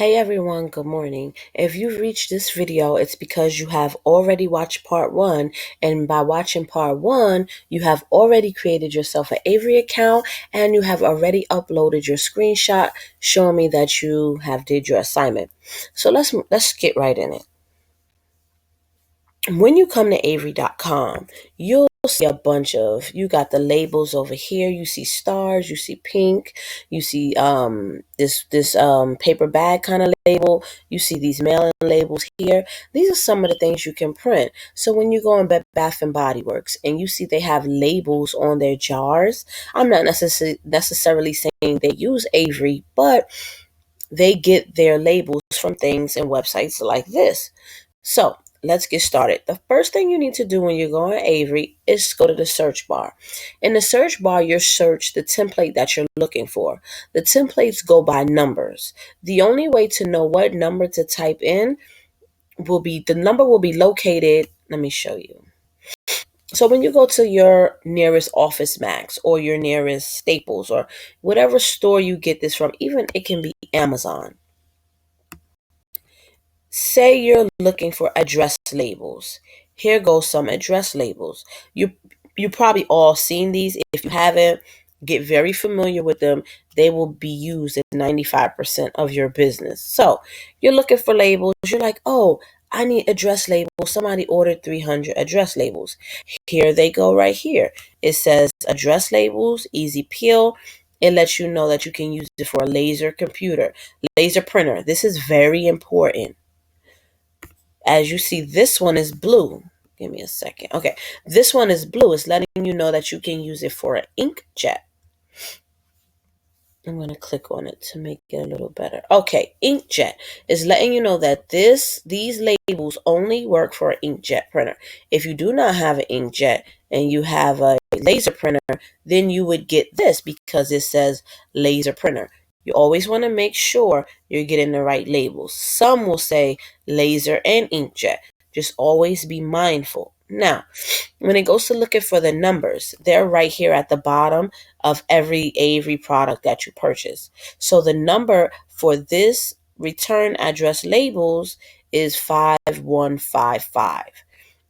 Hey everyone, good morning. If you've reached this video, it's because you have already watched part one, and by watching part one, you have already created yourself an Avery account and you have already uploaded your screenshot showing me that you have did your assignment. So let's get right in it. When you come to Avery.com, you'll see a bunch of, you got the labels over here. You see stars, you see pink, you see this paper bag kind of label. You see these mailing labels here. These are some of the things you can print. So when you go in Bath and Body Works and you see they have labels on their jars, I'm not necessarily saying they use Avery, but they get their labels from things and websites like this. So let's get started. The first thing you need to do when you go on Avery is go to the search bar. In the search bar, you search the template that you're looking for. The templates go by numbers. The only way to know what number to type in will be, the number will be located. Let me show you. So when you go to your nearest Office Max or your nearest Staples or whatever store you get this from, even it can be Amazon. Say you're looking for address labels. Here goes some address labels. You probably all seen these. If you haven't, get very familiar with them. They will be used in 95% of your business. So you're looking for labels. You're like, oh, I need address labels. Somebody ordered 300 address labels. Here they go right here. It says address labels, easy peel. It lets you know that you can use it for a laser computer, laser printer. This is very important. As you see, this one is blue. Give me a second. Okay, this one is blue. It's letting you know that you can use it for an inkjet. I'm going to click on it to make it a little better. Okay, inkjet is letting you know that these labels only work for an inkjet printer. If you do not have an inkjet and you have a laser printer, then you would get this because it says laser printer. You always want to make sure you're getting the right labels. Some will say laser and inkjet. Just always be mindful. Now, when it goes to looking for the numbers, they're right here at the bottom of every Avery product that you purchase. So the number for this return address labels is 5155.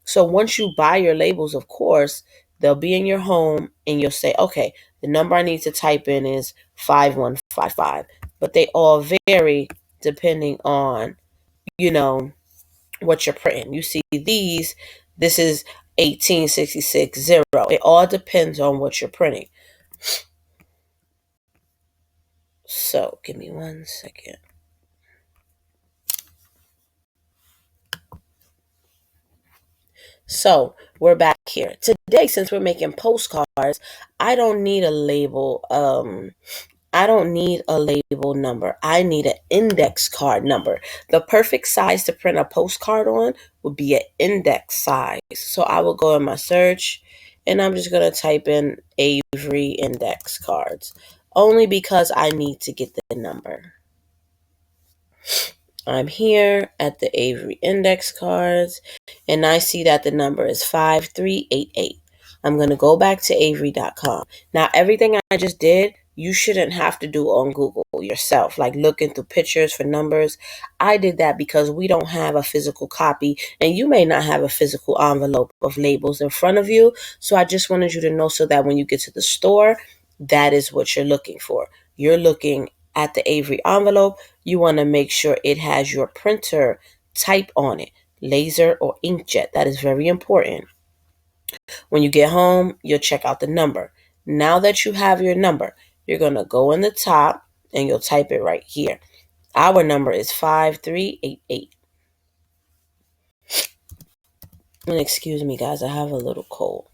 So once you buy your labels, of course, they'll be in your home and you'll say, okay, the number I need to type in is 5155. But they all vary depending on, what you're printing. You see this is 18660. It all depends on what you're printing. So give me 1 second. So we're back here. Today, since we're making postcards, I don't need a label. I don't need a label number. I need an index card number. The perfect size to print a postcard on would be an index size. So I will go in my search and I'm just going to type in Avery index cards only because I need to get the number. I'm here at the Avery index cards and I see that the number is 5388. I'm going to go back to Avery.com. Now, everything I just did, you shouldn't have to do on Google yourself, like looking through pictures for numbers. I did that because we don't have a physical copy and you may not have a physical envelope of labels in front of you. So I just wanted you to know so that when you get to the store, that is what you're looking for. You're looking at the Avery envelope. You want to make sure it has your printer type on it, laser or inkjet. That is very important. When you get home, you'll check out the number. Now that you have your number, you're going to go in the top and you'll type it right here. Our number is 5388. And excuse me, guys, I have a little cold.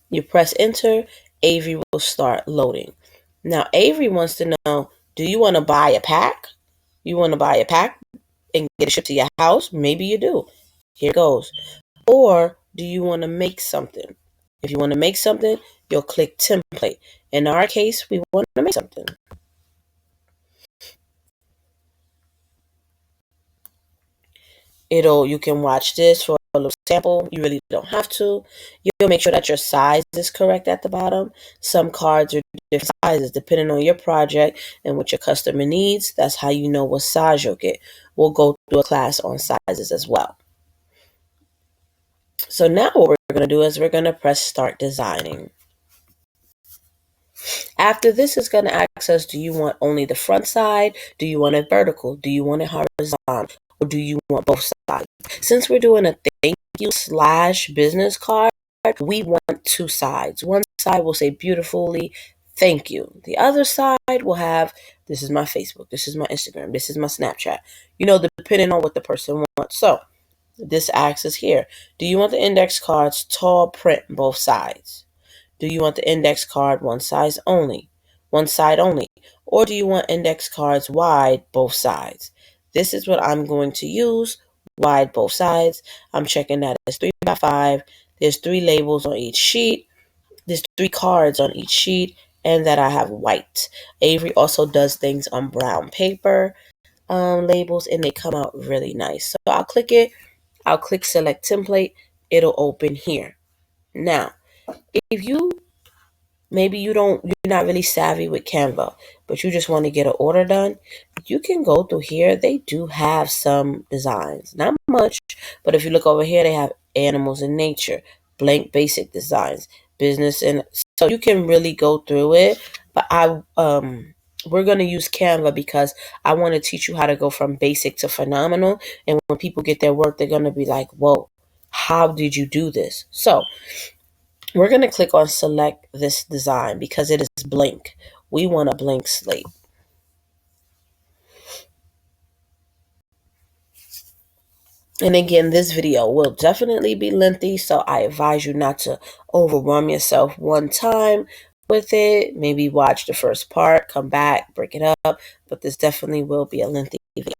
You press enter, Avery will start loading. Now, Avery wants to know, do you want to buy a pack? You want to buy a pack and get it shipped to your house? Maybe you do. Here goes. Or do you want to make something? If you want to make something, you'll click template. In our case, we want to make something. You can watch this for a little sample. You really don't have to. You'll make sure that your size is correct at the bottom. Some cards are different sizes depending on your project and what your customer needs. That's how you know what size you'll get. We'll go through a class on sizes as well. So now what we're going to do is we're going to press start designing. After this, it's going to ask us, do you want only the front side? Do you want it vertical? Do you want it horizontal? Or do you want both sides? Since we're doing a thank you / business card, we want two sides. One side will say beautifully, thank you. The other side will have, this is my Facebook, this is my Instagram, this is my Snapchat. Depending on what the person wants. So this asks us here, do you want the index cards tall print both sides? Do you want the index card one side only? Or do you want index cards wide both sides? This is what I'm going to use, wide both sides. I'm checking that it's 3x5. There's 3 labels on each sheet. There's 3 cards on each sheet, and that I have white. Avery also does things on brown paper labels, and they come out really nice. So I'll click it. I'll click select template. It'll open here. Now, if you're not really savvy with Canva, but you just want to get an order done, you can go through here. They do have some designs, not much, but if you look over here, they have animals and nature, blank basic designs, business, and so you can really go through it. But we're going to use Canva because I want to teach you how to go from basic to phenomenal. And when people get their work, they're going to be like, whoa, how did you do this? So we're going to click on select this design because it is blank. We want a blank slate. And again, this video will definitely be lengthy, so I advise you not to overwhelm yourself one time with it. Maybe watch the first part, come back, break it up, but this definitely will be a lengthy video.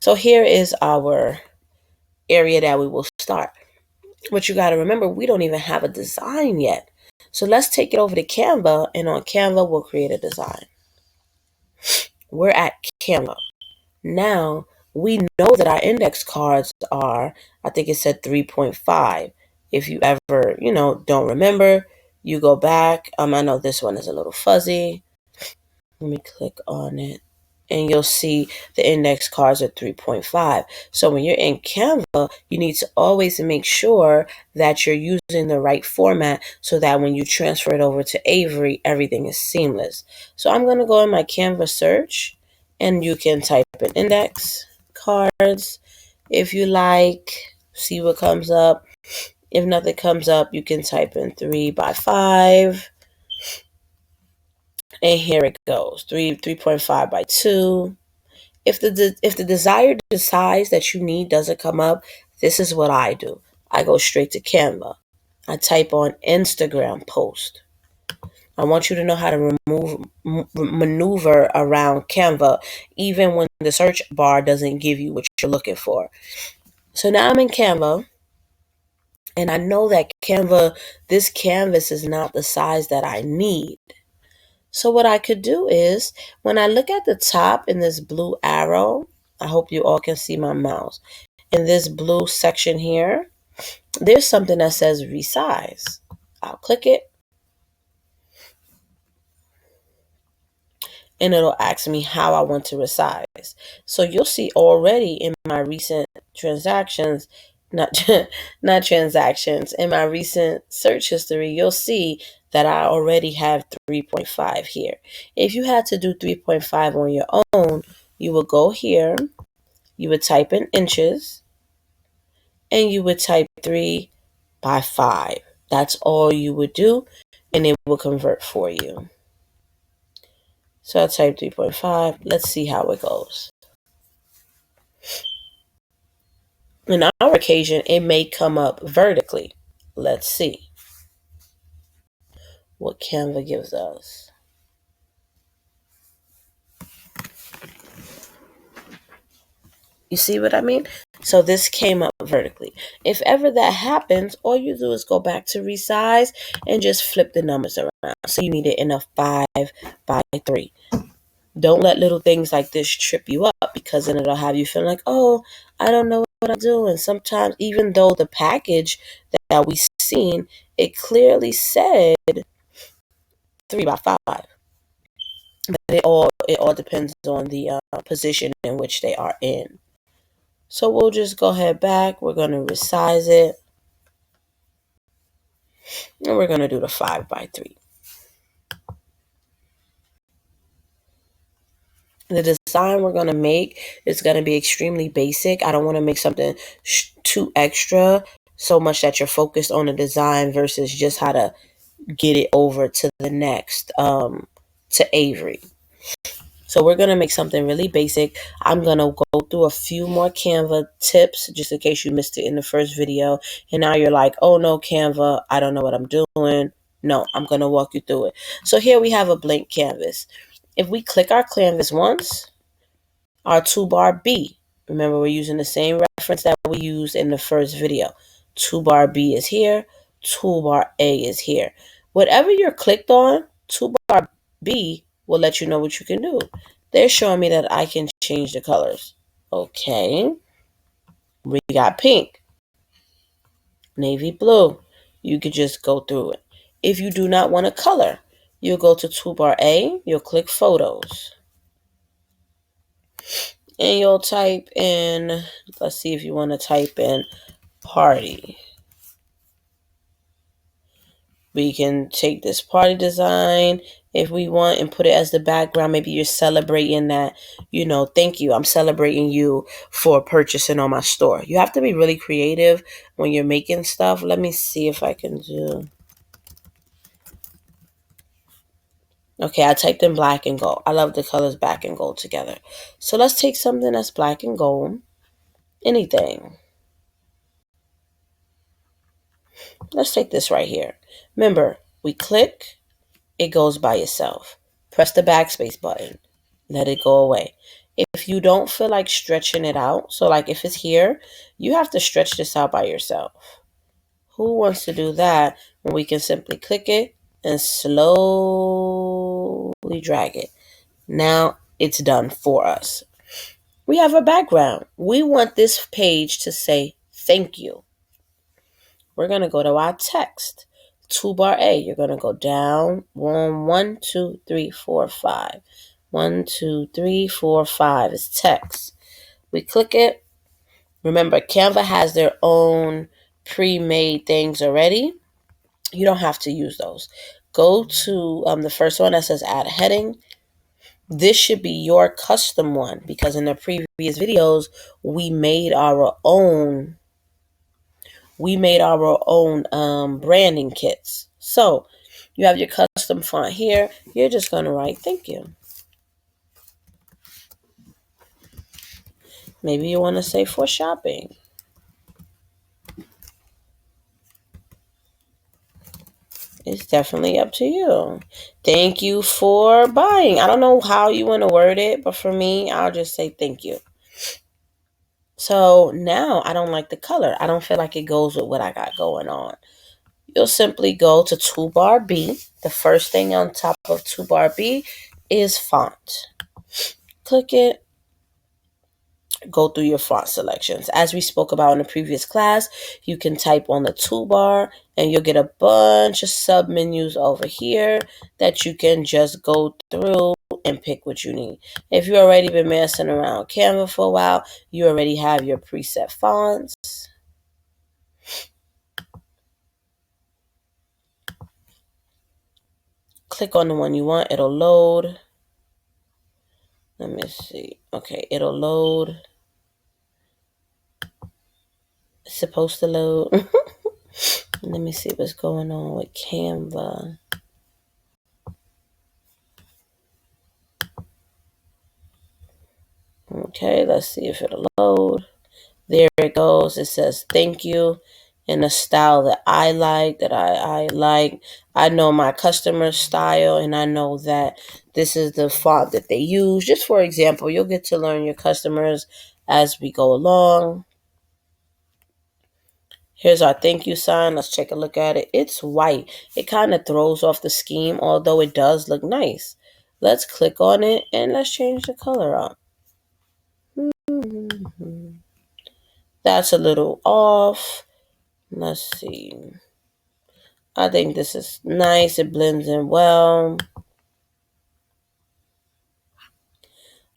So here is our area that we will start. But you got to remember, we don't even have a design yet. So let's take it over to Canva, and on Canva, we'll create a design. We're at Canva. Now, we know that our index cards are, I think it said 3.5. If you ever, don't remember, you go back. I know this one is a little fuzzy. Let me click on it. And you'll see the index cards are 3.5. So when you're in Canva, you need to always make sure that you're using the right format so that when you transfer it over to Avery, everything is seamless. So I'm going to go in my Canva search, and you can type in index cards if you like, see what comes up. If nothing comes up, you can type in 3x5. And here it goes, 3.5 by 2. If the desired size that you need doesn't come up, this is what I do. I go straight to Canva. I type on Instagram post. I want you to know how to maneuver around Canva, even when the search bar doesn't give you what you're looking for. So now I'm in Canva, and I know that this canvas is not the size that I need. So what I could do is, when I look at the top in this blue arrow, I hope you all can see my mouse. In this blue section here, there's something that says resize. I'll click it, and it'll ask me how I want to resize. So you'll see already in my recent transactions, not transactions, in my recent search history, you'll see that I already have 3.5 here. If you had to do 3.5 on your own, you would go here, you would type in inches, and you would type 3x5. That's all you would do, and it will convert for you. So I'll type 3.5. Let's see how it goes. In our occasion, it may come up vertically. Let's see what Canva gives us. You see what I mean? So this came up vertically. If ever that happens, all you do is go back to resize and just flip the numbers around. So you need it in a 5x3. Don't let little things like this trip you up, because then it'll have you feeling like, oh, I don't know what I'm doing? Sometimes, even though the package that we seen, it clearly said 3x5, but it all depends on the position in which they are in. So we'll just go ahead back. We're going to resize it, and we're going to do the 5x3. The design we're going to make is going to be extremely basic. I don't want to make something too extra, so much that you're focused on the design versus just how to get it over to the next, to Avery. So we're going to make something really basic. I'm going to go through a few more Canva tips just in case you missed it in the first video. And now you're like, oh no, Canva, I don't know what I'm doing. No, I'm going to walk you through it. So here we have a blank canvas. If we click our canvas once, our toolbar B, remember we're using the same reference that we used in the first video. Toolbar B is here. Toolbar A is here. Whatever you're clicked on, toolbar B will let you know what you can do. They're showing me that I can change the colors. Okay. We got pink, navy blue. You could just go through it. If you do not want a color, you'll go to toolbar A, you'll click photos. And you'll type in, let's see if you want to type in party. We can take this party design if we want and put it as the background. Maybe you're celebrating that, thank you. I'm celebrating you for purchasing on my store. You have to be really creative when you're making stuff. Let me see if I can do. Okay, I typed in black and gold. I love the colors black and gold together. So let's take something that's black and gold. Anything. Let's take this right here. Remember, we click, it goes by itself. Press the backspace button. Let it go away. If you don't feel like stretching it out, so like if it's here, you have to stretch this out by yourself. Who wants to do that when we can simply click it and slowly drag it? Now it's done for us. We have a background. We want this page to say thank you. We're going to go to our text. Toolbar A, you're going to go down 1, 2, 3, 4, 5. 1, 2, 3, 4, 5 is text. We click it. Remember, Canva has their own pre-made things already. You don't have to use those. Go to the first one that says add a heading. This should be your custom one because in the previous videos, we made our own branding kits. So you have your custom font here. You're just going to write thank you. Maybe you want to say for shopping. It's definitely up to you. Thank you for buying. I don't know how you want to word it, but for me, I'll just say thank you. So now I don't like the color. I don't feel like it goes with what I got going on. You'll simply go to toolbar B. The first thing on top of toolbar B is font. Click it. Go through your font selections. As we spoke about in the previous class, you can type on the toolbar and you'll get a bunch of sub menus over here that you can just go through and pick what you need. If you've already been messing around Canva for a while, you already have your preset fonts. Click on the one you want. It'll load. Let me see. Okay, it'll load. It's supposed to load. Let me see what's going on with Canva. Okay, let's see if it'll load. There it goes. It says thank you in a style that I like, that I like. I know my customer's style and I know that this is the font that they use. Just for example, you'll get to learn your customers as we go along. Here's our thank you sign. Let's take a look at it. It's white. It kind of throws off the scheme, although it does look nice. Let's click on it and let's change the color up. That's a little off. Let's see. I think this is nice. It blends in well.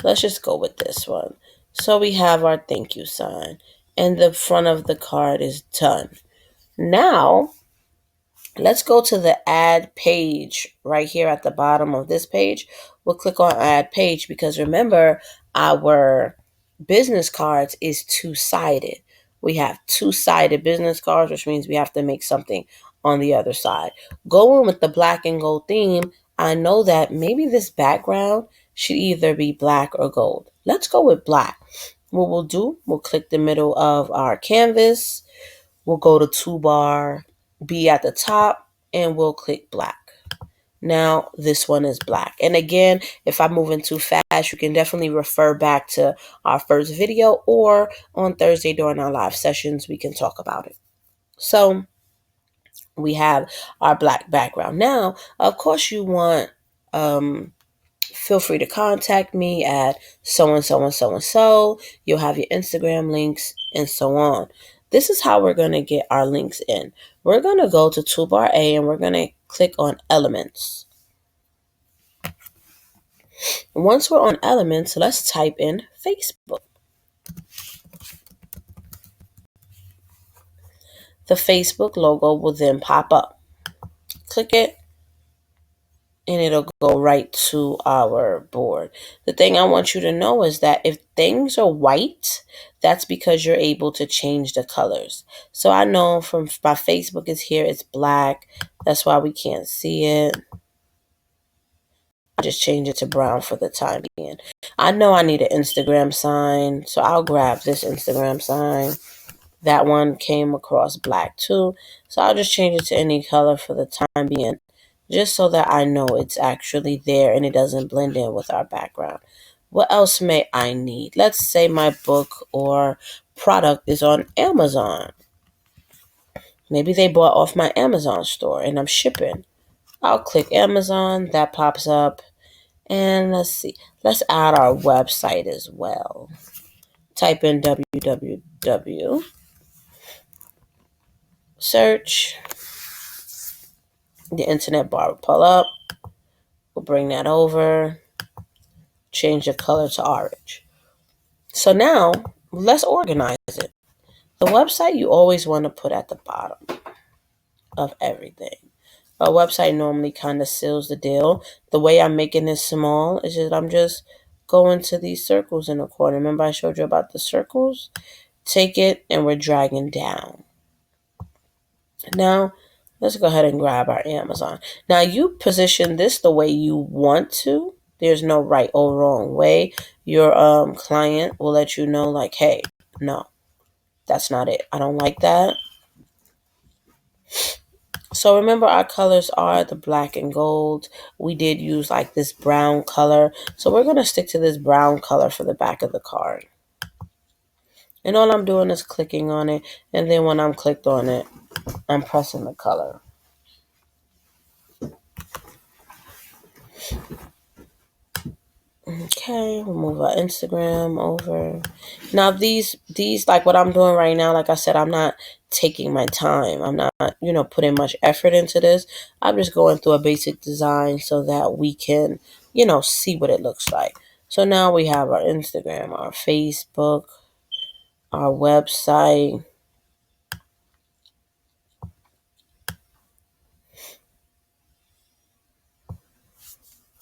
Let's just go with this one. So we have our thank you sign. And the front of the card is done. Now, let's go to the add page right here at the bottom of this page. We'll click on add page because remember, our business cards is two-sided. We have two-sided business cards, which means we have to make something on the other side. Going with the black and gold theme, I know that maybe this background should either be black or gold. Let's go with black. What we'll do, we'll click the middle of our canvas. We'll go to toolbar, be at the top, and we'll click black. Now this one is black. And again, if I'm moving too fast, you can definitely refer back to our first video, or on Thursday during our live sessions, we can talk about it. So we have our black background. Now, of course, you want, feel free to contact me at so and so and so and so. You'll have your Instagram links and so on. This is how we're going to get our links in. We're going to go to toolbar A and we're going to click on elements. Once we're on elements, let's type in Facebook. The Facebook logo will then pop up. Click it and it'll go right to our board. The thing I want you to know is that if things are white, that's because you're able to change the colors. So I know from my Facebook is here, it's black. That's why we can't see it. I'll just change it to brown for the time being. I know I need an Instagram sign, so I'll grab this Instagram sign. That one came across black too. So I'll just change it to any color for the time being, just so that I know it's actually there and it doesn't blend in with our background. What else may I need? Let's say my book or product is on Amazon. Maybe they bought off my Amazon store and I'm shipping. I'll click Amazon. That pops up. And let's see. Let's add our website as well. Type in www. Search. The internet bar will pull up. We'll bring that over. Change the color to orange. So now, let's organize it. The website you always want to put at the bottom of everything. A website normally kind of seals the deal. The way I'm making this small is that I'm just going to these circles in the corner. Remember I showed you about the circles? Take it and we're dragging down. Now, let's go ahead and grab our Amazon. Now, you position this the way you want to. There's no right or wrong way. Your client will let you know, like, hey, no, that's not it. I don't like that. So remember, our colors are the black and gold. We did use like this brown color. So we're going to stick to this brown color for the back of the card. And all I'm doing is clicking on it. And then when I'm clicked on it, I'm pressing the color. Okay, we'll move our Instagram over. Now these like what I'm doing right now, like I said, I'm not taking my time. I'm not, putting much effort into this. I'm just going through a basic design so that we can, see what it looks like. So now we have our Instagram, our Facebook, our website.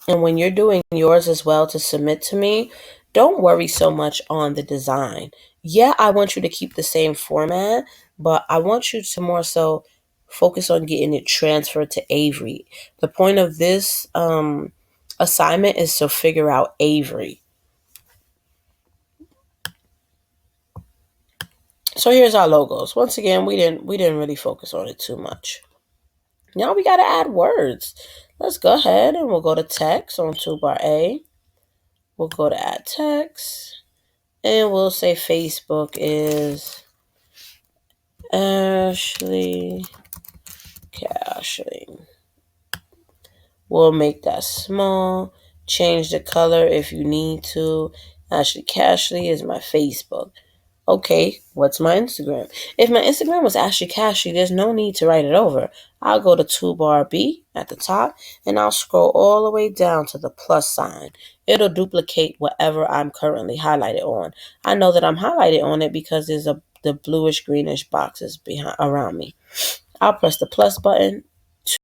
And when you're doing yours as well to submit to me, don't worry so much on the design. Yeah, I want you to keep the same format, but I want you to more so focus on getting it transferred to Avery. The point of this assignment is to figure out Avery. So here's our logos. Once again, we didn't really focus on it too much. Now we got to add words. Let's go ahead and we'll go to text on toolbar A. We'll go to add text. And we'll say Facebook is Ashley Cashling. We'll make that small. Change the color if you need to. Ashley Cashley is my Facebook. Okay, what's my Instagram? If my Instagram was Ashley Cashy, there's no need to write it over. I'll go to toolbar B at the top and I'll scroll all the way down to the plus sign. It'll duplicate whatever I'm currently highlighted on. I know that I'm highlighted on it because the bluish greenish boxes behind around me. I'll press the plus button.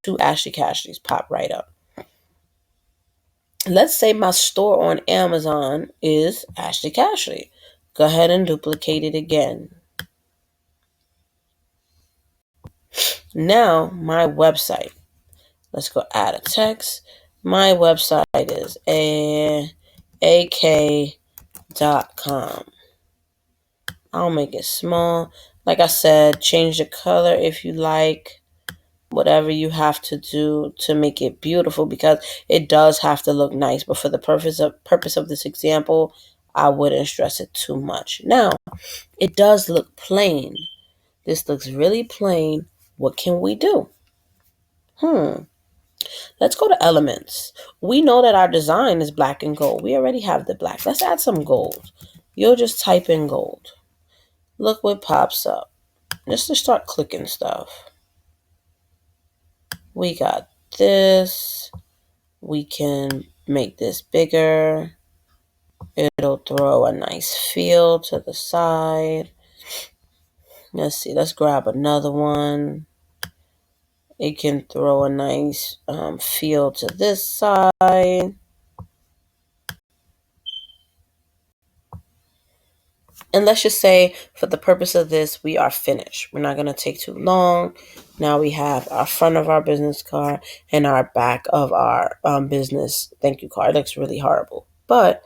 Two Ashley Cashlys pop right up. Let's say my store on Amazon is Ashley Cashley. Go ahead and duplicate it again. Now, my website. Let's go add a text. My website is ak.com. I'll make it small. Like I said, change the color if you like. Whatever you have to do to make it beautiful, because it does have to look nice. But for the purpose of this example, I wouldn't stress it too much. Now, it does look plain. This looks really plain. What can we do? Let's go to elements. We know that our design is black and gold. We already have the black. Let's add some gold. You'll just type in gold. Look what pops up. Just to start clicking stuff. We got this. We can make this bigger. It'll throw a nice feel to the side. Let's see. Let's grab another one. It can throw a nice feel to this side. And let's just say, for the purpose of this, we are finished. We're not going to take too long. Now we have our front of our business card and our back of our business thank you card. It looks really horrible. But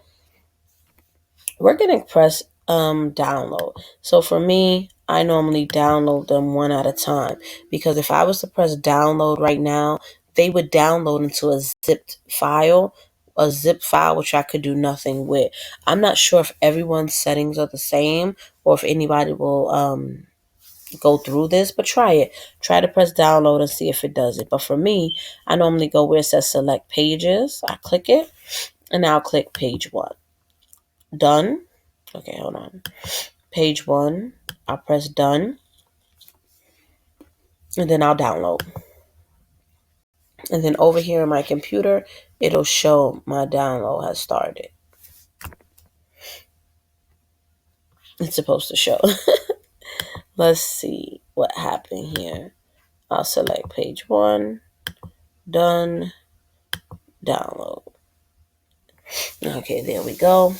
we're going to press download. So for me, I normally download them one at a time, because if I was to press download right now, they would download into a zip file, which I could do nothing with. I'm not sure if everyone's settings are the same or if anybody will go through this, but try it. Try to press download and see if it does it. But for me, I normally go where it says select pages. I click it and I'll click page 1. Done. Okay, hold on. Page 1. I'll press done. And then I'll download. And then over here in my computer, it'll show my download has started. It's supposed to show. Let's see what happened here. I'll select page 1. Done. Download. Okay, there we go.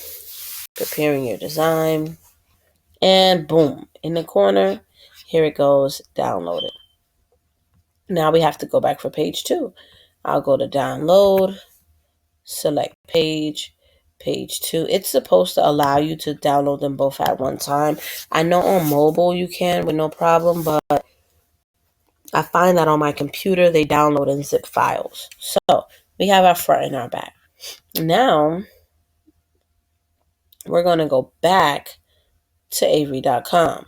Preparing your design. And boom. In the corner, here it goes. Download it. Now we have to go back for page 2. I'll go to download, select page 2. It's supposed to allow you to download them both at one time. I know on mobile you can with no problem, but I find that on my computer they download in zip files. So we have our front and our back. Now we're going to go back to Avery.com.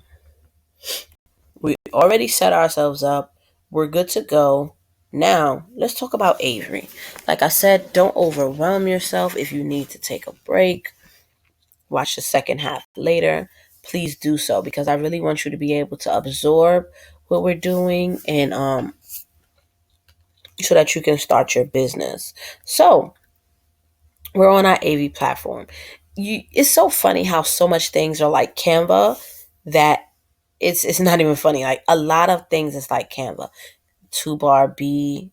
We already set ourselves up. We're good to go. Now, let's talk about Avery. Like I said, don't overwhelm yourself. If you need to take a break, watch the second half later, please do so, because I really want you to be able to absorb what we're doing and so that you can start your business. So, we're on our AV platform. It's so funny how so much things are like Canva that it's not even funny. Like a lot of things is like Canva. Toolbar A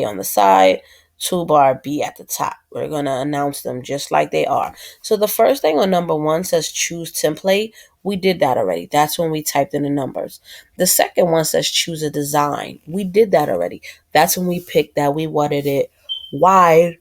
on the side, toolbar B at the top. We're going to announce them just like they are. So the first thing on number 1 says choose template. We did that already. That's when we typed in the numbers. The second one says choose a design. We did that already. That's when we picked that we wanted it wide.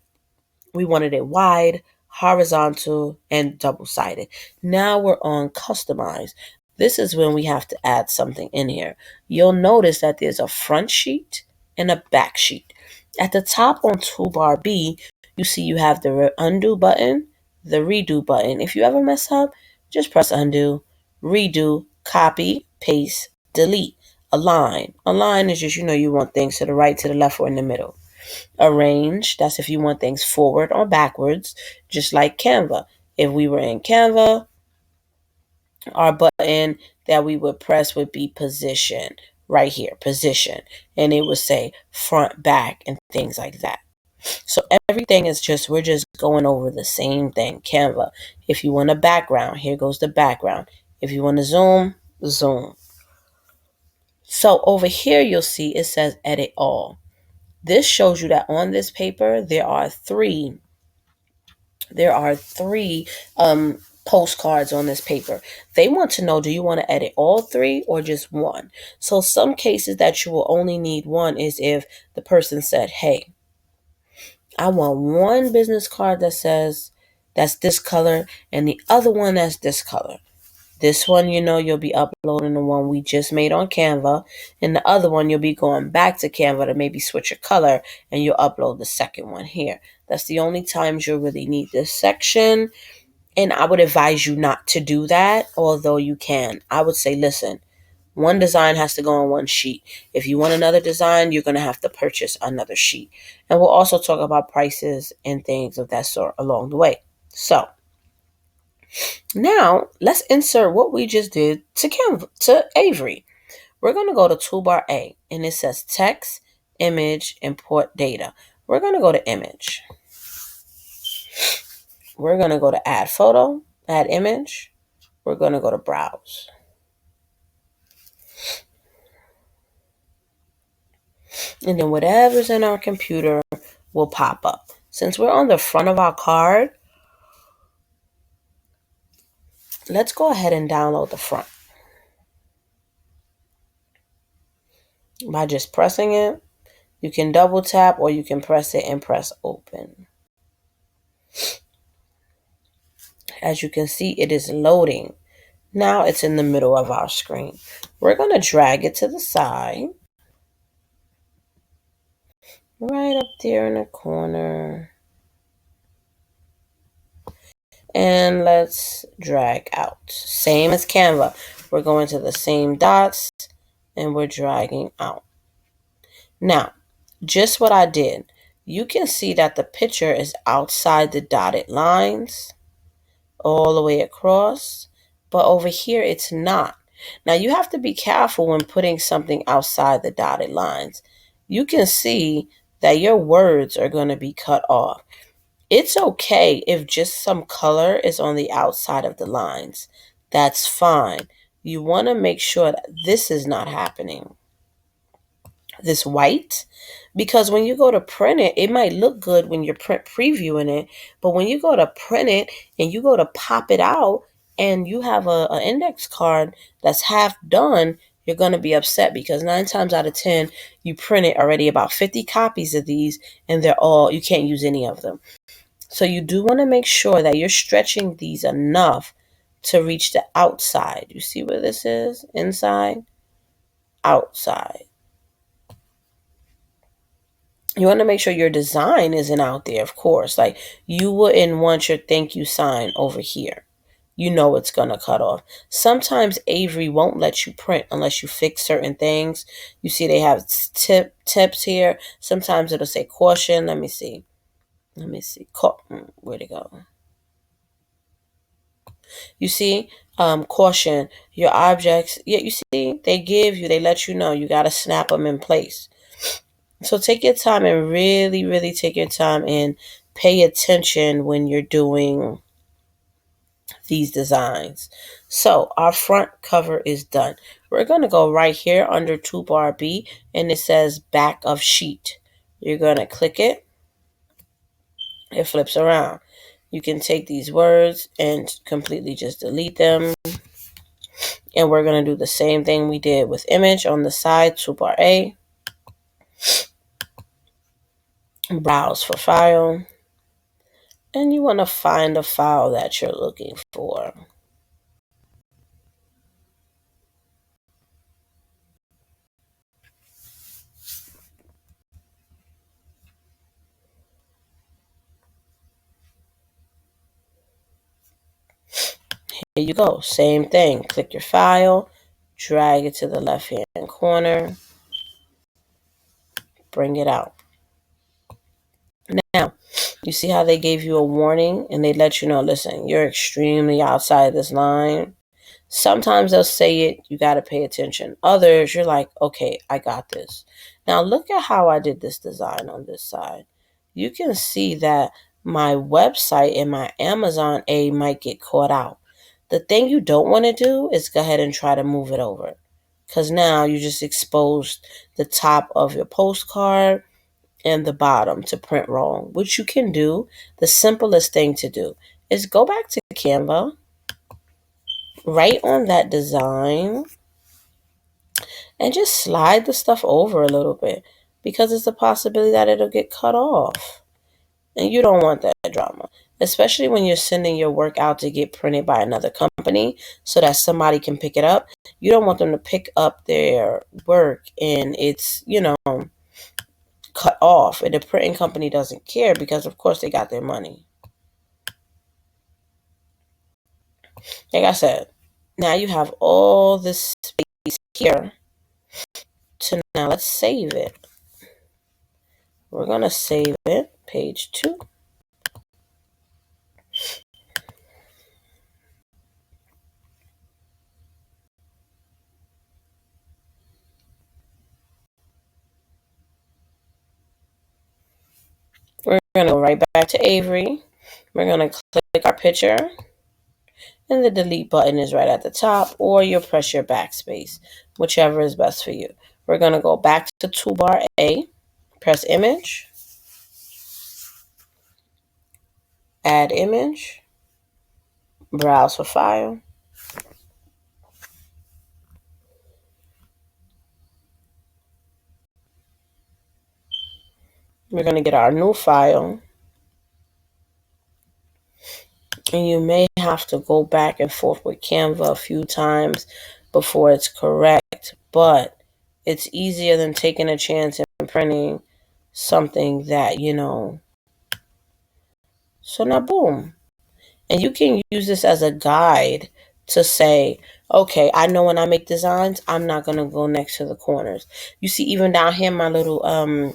We wanted it wide, horizontal, and double-sided. Now we're on customize. This is when we have to add something in here. You'll notice that there's a front sheet and a back sheet. At the top on toolbar B, you see you have the undo button, the redo button. If you ever mess up, just press undo, redo, copy, paste, delete. Align. Align is just, you want things to the right, to the left, or in the middle. Arrange, that's if you want things forward or backwards, just like Canva. If we were in Canva, Our button that we would press would be position, right here, position. And it would say front, back, and things like that. So everything is just, we're just going over the same thing. Canva. If you want a background, here goes the background. If you want to zoom, zoom. So over here, you'll see it says edit all. This shows you that on this paper, there are three postcards on this paper. They want to know, do you want to edit all three or just one? So some cases that you will only need one is if the person said, hey, I want one business card that says that's this color and the other one that's this color. This one, you'll be uploading the one we just made on Canva. And the other one, you'll be going back to Canva to maybe switch a color and you'll upload the second one here. That's the only times you'll really need this section. And I would advise you not to do that, although you can. I would say, listen, one design has to go on one sheet. If you want another design, you're going to have to purchase another sheet. And we'll also talk about prices and things of that sort along the way. So now let's insert what we just did to Canva, to Avery. We're going to go to toolbar A and it says text, image, import data. We're going to go to image. We're going to go to add photo, add image. We're going to go to browse. And then whatever's in our computer will pop up. Since we're on the front of our card, let's go ahead and download the front. By just pressing it, you can double tap or you can press it and press open. As you can see, it is loading. Now it's in the middle of our screen. We're going to drag it to the side. Right up there in the corner. And let's drag out. Same as Canva. We're going to the same dots and we're dragging out. Now, just what I did. You can see that the picture is outside the dotted lines all the way across, but over here it's not. Now you have to be careful when putting something outside the dotted lines. You can see that your words are going to be cut off. It's okay if just some color is on the outside of the lines. That's fine. You want to make sure that this is not happening. This white, because when you go to print it, it might look good when you're print previewing it, but when you go to print it and you go to pop it out and you have an index card that's half done, you're going to be upset because 9 times out of 10 you printed already about 50 copies of these and you can't use any of them. So you do want to make sure that you're stretching these enough to reach the outside. You see where this is? Inside, outside. You want to make sure your design isn't out there, of course. Like, you wouldn't want your thank you sign over here. You know it's going to cut off. Sometimes Avery won't let you print unless you fix certain things. You see they have tips here. Sometimes it'll say caution. Let me see. Where'd it go? You see, caution, your objects. Yeah, you see, they let you know you got to snap them in place. So take your time and really, really take your time and pay attention when you're doing these designs. So our front cover is done. We're going to go right here under toolbar B and it says back of sheet. You're going to click it. It flips around. You can take these words and completely just delete them. And we're going to do the same thing we did with image on the side, toolbar A. Browse for file. And you want to find the file that you're looking for. Here you go. Same thing. Click your file, drag it to the left-hand corner, bring it out. Now, you see how they gave you a warning and they let you know, listen, you're extremely outside this line. Sometimes they'll say it, you got to pay attention. Others, you're like, okay, I got this. Now look at how I did this design on this side. You can see that my website and my Amazon A might get caught out. The thing you don't want to do is go ahead and try to move it over, because now you just exposed the top of your postcard and the bottom to print wrong, which you can do. The simplest thing to do is go back to Canva, write on that design, and just slide the stuff over a little bit, because it's a possibility that it'll get cut off. And you don't want that drama, especially when you're sending your work out to get printed by another company so that somebody can pick it up. You don't want them to pick up their work and it's, cut off. And the printing company doesn't care because, of course, they got their money. Like I said, now you have all this space here. So now let's save it. We're going to save it. Page 2. We're going to go right back to Avery. We're going to click our picture. And the delete button is right at the top, or you'll press your backspace, whichever is best for you. We're going to go back to toolbar A, press image, add image, browse for file. We're going to get our new file. And you may have to go back and forth with Canva a few times before it's correct, but it's easier than taking a chance and printing something that, So now, boom. And you can use this as a guide to say, okay, I know when I make designs, I'm not going to go next to the corners. You see, even down here, my little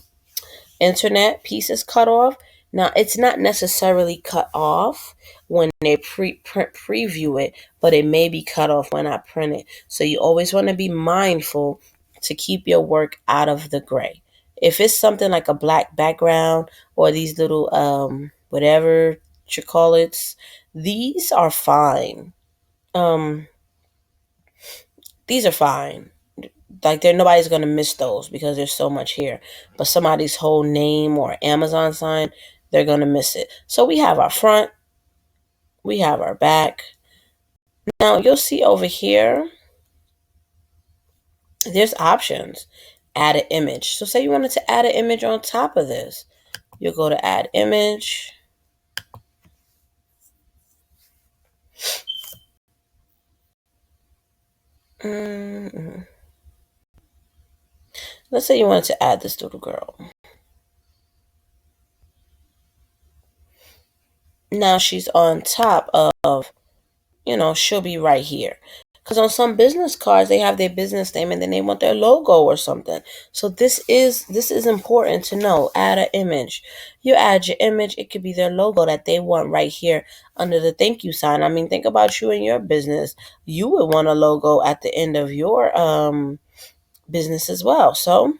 internet piece is cut off. Now, it's not necessarily cut off when they preview it, but it may be cut off when I print it. So you always want to be mindful to keep your work out of the gray. If it's something like a black background or these little whatever you call it, these are fine. Um, these are fine. Like nobody's gonna miss those because there's so much here. But somebody's whole name or Amazon sign, they're gonna miss it. So we have our front, we have our back. Now you'll see over here, there's options. Add an image. So say you wanted to add an image on top of this. You'll go to add image. Let's say you wanted to add this little girl. Now she's on top of, she'll be right here. Because on some business cards, they have their business name and then they want their logo or something. So this is important to know. Add an image. You add your image. It could be their logo that they want right here under the thank you sign. I mean, think about you and your business. You would want a logo at the end of your business as well. So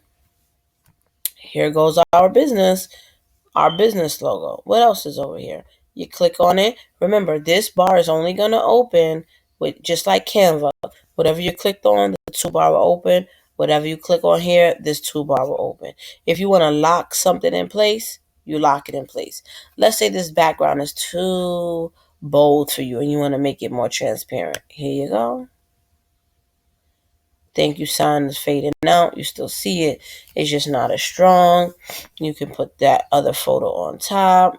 here goes our business logo. What else is over here? You click on it. Remember, this bar is only going to open with, just like Canva. Whatever you clicked on, the toolbar will open. Whatever you click on here, this toolbar will open. If you want to lock something in place, you lock it in place. Let's say this background is too bold for you and you want to make it more transparent. Here you go. Thank you sign is fading out. You still see it. It's just not as strong. You can put that other photo on top.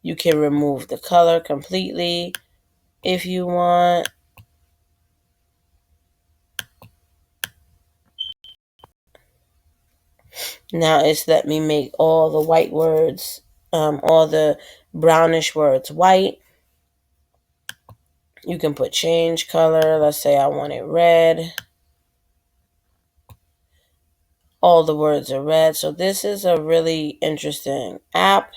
You can remove the color completely if you want. Now it's let me make all the white words, all the brownish words white. You can put change color. Let's say I want it red. All the words are red. So this is a really interesting app.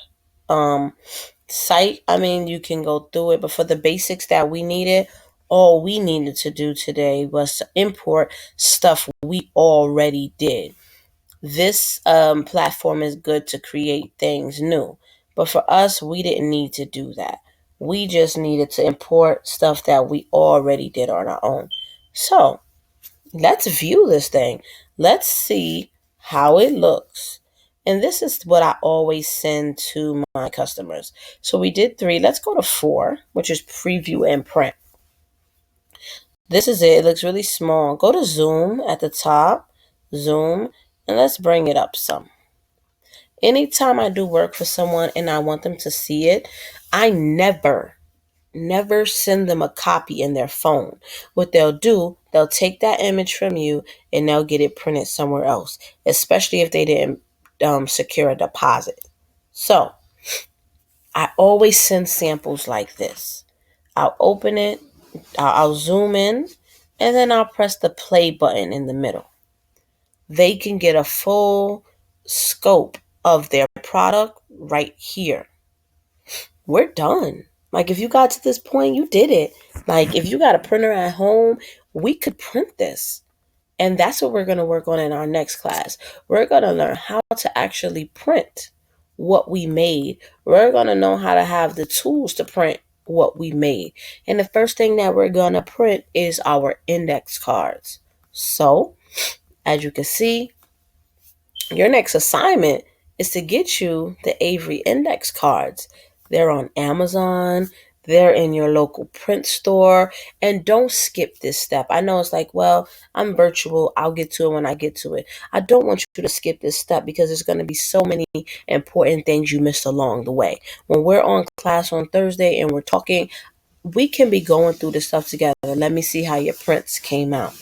Site. I mean, you can go through it, but for the basics that we needed, all we needed to do today was to import stuff we already did. This platform is good to create things new. But for us, we didn't need to do that. We just needed to import stuff that we already did on our own. So let's view this thing. Let's see how it looks. And this is what I always send to my customers. So we did 3. Let's go to 4, which is preview and print. This is it. It looks really small. Go to zoom at the top, zoom, and let's bring it up some. Anytime I do work for someone and I want them to see it, I never send them a copy in their phone. What they'll do, they'll take that image from you and they'll get it printed somewhere else, especially if they didn't secure a deposit. So I always send samples like this. I'll open it, I'll zoom in, and then I'll press the play button in the middle. They can get a full scope of their product right here. We're done. Like, if you got to this point, you did it. Like, if you got a printer at home, we could print this. And that's what we're going to work on in our next class. We're going to learn how to actually print what we made. We're going to know how to have the tools to print what we made. And the first thing that we're going to print is our index cards. So, as you can see, your next assignment is to get you the Avery index cards. They're on Amazon. They're in your local print store. And don't skip this step. I know it's like, well, I'm virtual. I'll get to it when I get to it. I don't want you to skip this step because there's going to be so many important things you missed along the way. When we're on class on Thursday and we're talking, we can be going through this stuff together. Let me see how your prints came out.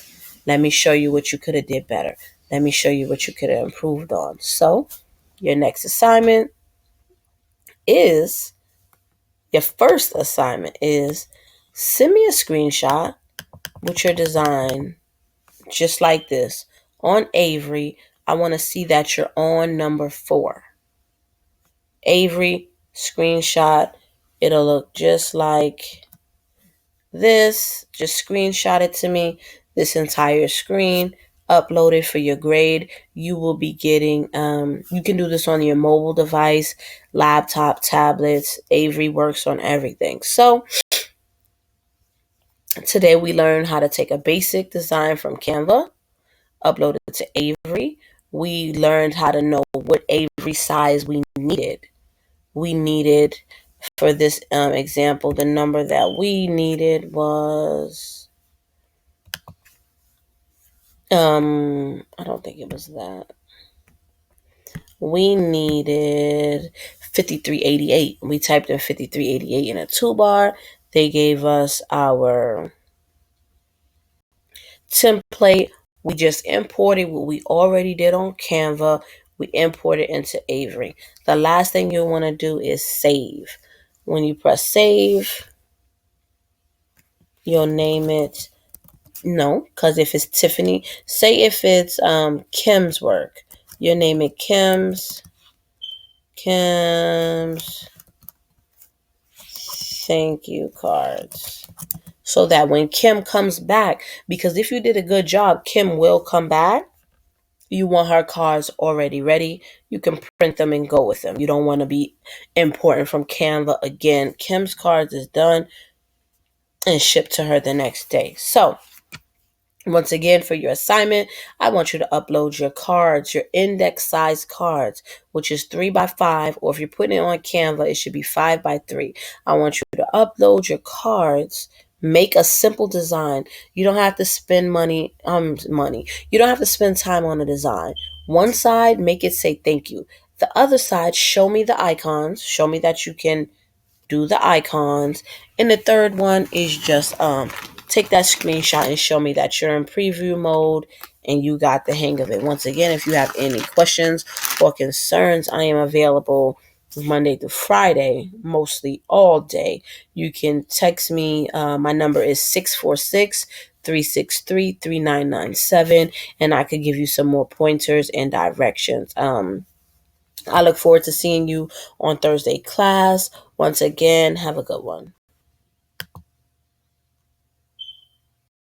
Let me show you what you could have did better. Let me show you what you could have improved on. So your next assignment is, your first assignment is, send me a screenshot with your design just like this on Avery. I want to see that you're on number 4. Avery screenshot. It'll look just like this. Just screenshot it to me, this entire screen. Upload it for your grade. You will be getting, you can do this on your mobile device, laptop, tablets. Avery works on everything. So today we learned how to take a basic design from Canva, upload it to Avery. We learned how to know what Avery size we needed. We needed, for this example, the number that we needed was, I don't think it was that. We needed 5388. We typed in 5388 in a toolbar. They gave us our template. We just imported what we already did on Canva. We imported into Avery. The last thing you'll want to do is save. When you press save, you'll name it. No, because if it's Tiffany, say if it's Kim's work, you'll name it Kim's thank you cards. So that when Kim comes back, because if you did a good job, Kim will come back. You want her cards already ready. You can print them and go with them. You don't want to be importing from Canva again. Kim's cards is done and shipped to her the next day. So once again, for your assignment, I want you to upload your cards, your index size cards, which is 3x5, or if you're putting it on Canva, it should be 5x3. I want you to upload your cards. Make a simple design. You don't have to spend money. You don't have to spend time on a design. One side, make it say thank you. The other side, show me the icons. Show me that you can do the icons. And the third one is just take that screenshot and show me that you're in preview mode and you got the hang of it. Once again, if you have any questions or concerns, I am available Monday through Friday, mostly all day. You can text me. My number is 646-363-3997, and I could give you some more pointers and directions. I look forward to seeing you on Thursday class. Once again, have a good one.